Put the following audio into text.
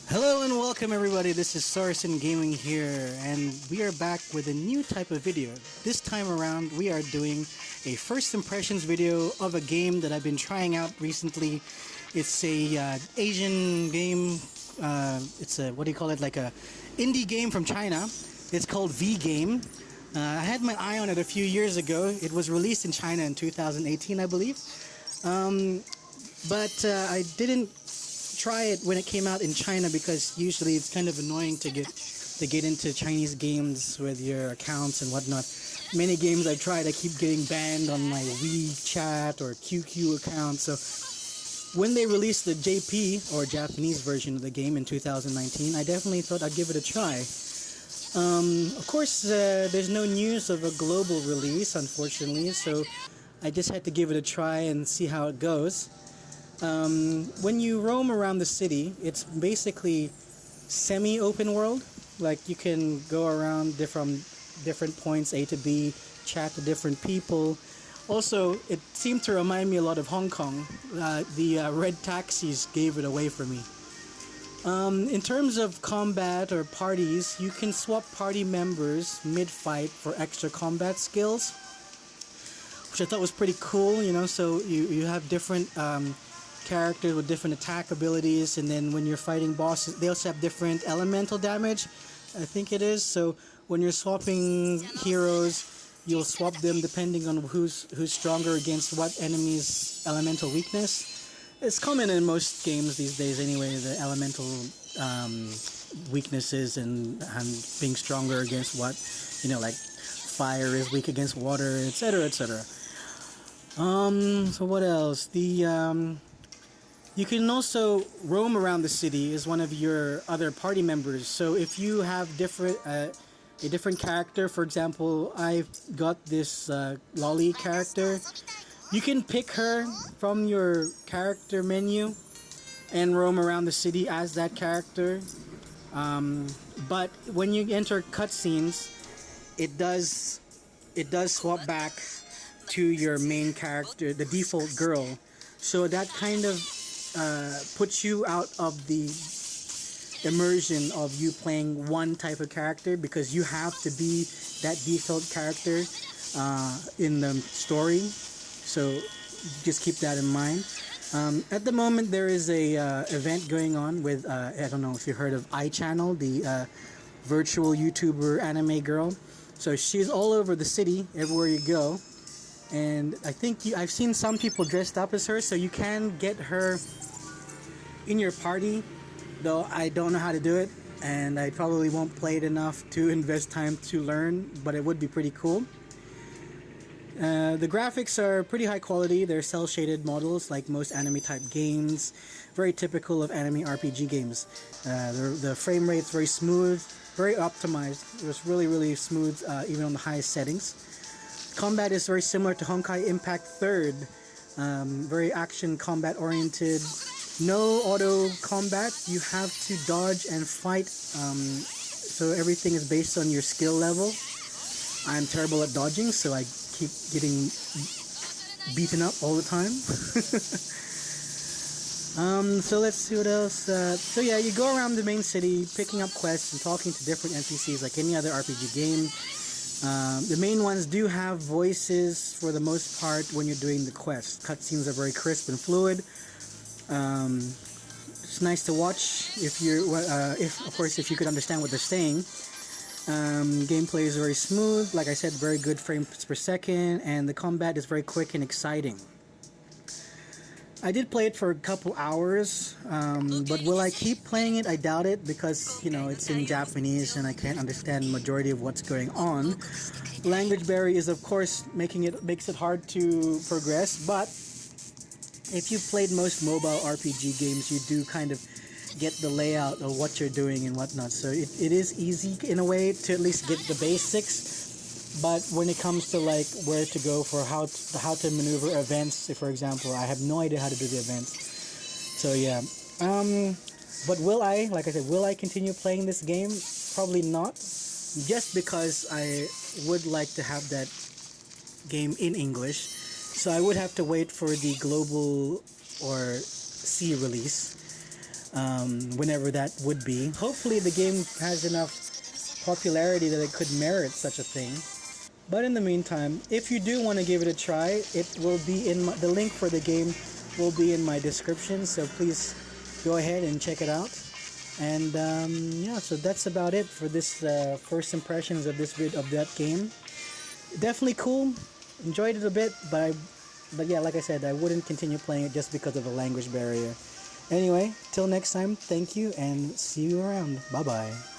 Hello and welcome everybody, this is Sora Synn Gaming here, and we are back with a new type of video. This time around we are doing a first impressions video of a game that I've been trying out recently. It's a Asian game, it's a, what do you call it, like a indie game from China. It's called VGame. I had my eye on it a few years ago. It was released in China in 2018, I believe. But I didn't try it when it came out in China because usually it's kind of annoying to get into Chinese games with your accounts and whatnot. Many games I've tried, I keep getting banned on my WeChat or QQ account. So when they released the JP or Japanese version of the game in 2019, I definitely thought I'd give it a try. Of course, there's no news of a global release, unfortunately, so I just had to give it a try and see how it goes. When you roam around the city, it's basically semi-open world. Like you can go around different points A to B, chat to different people. Also, it seemed to remind me a lot of Hong Kong. The red taxis gave it away for me. In terms of combat or parties, you can swap party members mid-fight for extra combat skills, which I thought was pretty cool, you know. So you have different characters with different attack abilities, and then when you're fighting bosses, they also have different elemental damage, I think it is. So when you're swapping heroes, you'll swap them depending on who's stronger against what enemy's elemental weakness. It's common in most games these days anyway, the elemental weaknesses and being stronger against what, you know, like fire is weak against water, etc., etc. So what else? You can also roam around the city as one of your other party members. So if you have a different character, for example, I've got this Lolly character. You can pick her from your character menu and roam around the city as that character. But when you enter cutscenes, it does swap back to your main character, the default girl. So that kind of puts you out of the immersion of you playing one type of character, because you have to be that default character in the story. So just keep that in mind. At the moment there is a event going on with I don't know if you heard of iChannel, the virtual YouTuber anime girl. So she's all over the city, everywhere you go. And I think I've seen some people dressed up as her, so you can get her in your party, though I don't know how to do it, and I probably won't play it enough to invest time to learn, but it would be pretty cool. The graphics are pretty high quality. They're cel-shaded models like most anime type games, very typical of anime RPG games. The frame rate's very smooth, very optimized. It was really smooth even on the highest settings. Combat is very similar to Honkai Impact 3rd, very action combat oriented. No auto combat, you have to dodge and fight, so everything is based on your skill level. I'm terrible at dodging, so I keep getting beaten up all the time. So let's see what else. So yeah, you go around the main city picking up quests and talking to different NPCs like any other RPG game. The main ones do have voices for the most part when you're doing the quests. Cutscenes are very crisp and fluid. It's nice to watch if you could understand what they're saying. Gameplay is very smooth, like I said, very good frames per second, and the combat is very quick and exciting. I did play it for a couple hours, but will I keep playing it? I doubt it, because, you know, it's in Japanese and I can't understand the majority of what's going on. Language barrier is, of course, makes it hard to progress, but if you've played most mobile RPG games, you do kind of get the layout of what you're doing and whatnot. So it is easy in a way to at least get the basics. But when it comes to like where to go for how to maneuver events, for example, I have no idea how to do the events. So yeah. But will I continue playing this game? Probably not. Just because I would like to have that game in English. So I would have to wait for the global or C release. whenever that would be. Hopefully the game has enough popularity that it could merit such a thing. But in the meantime, if you do want to give it a try, it will be in the link for the game will be in my description. So please go ahead and check it out. And yeah, so that's about it for this first impressions of this vid of that game. Definitely cool. Enjoyed it a bit, but yeah, like I said, I wouldn't continue playing it just because of the language barrier. Anyway, till next time, thank you and see you around. Bye bye.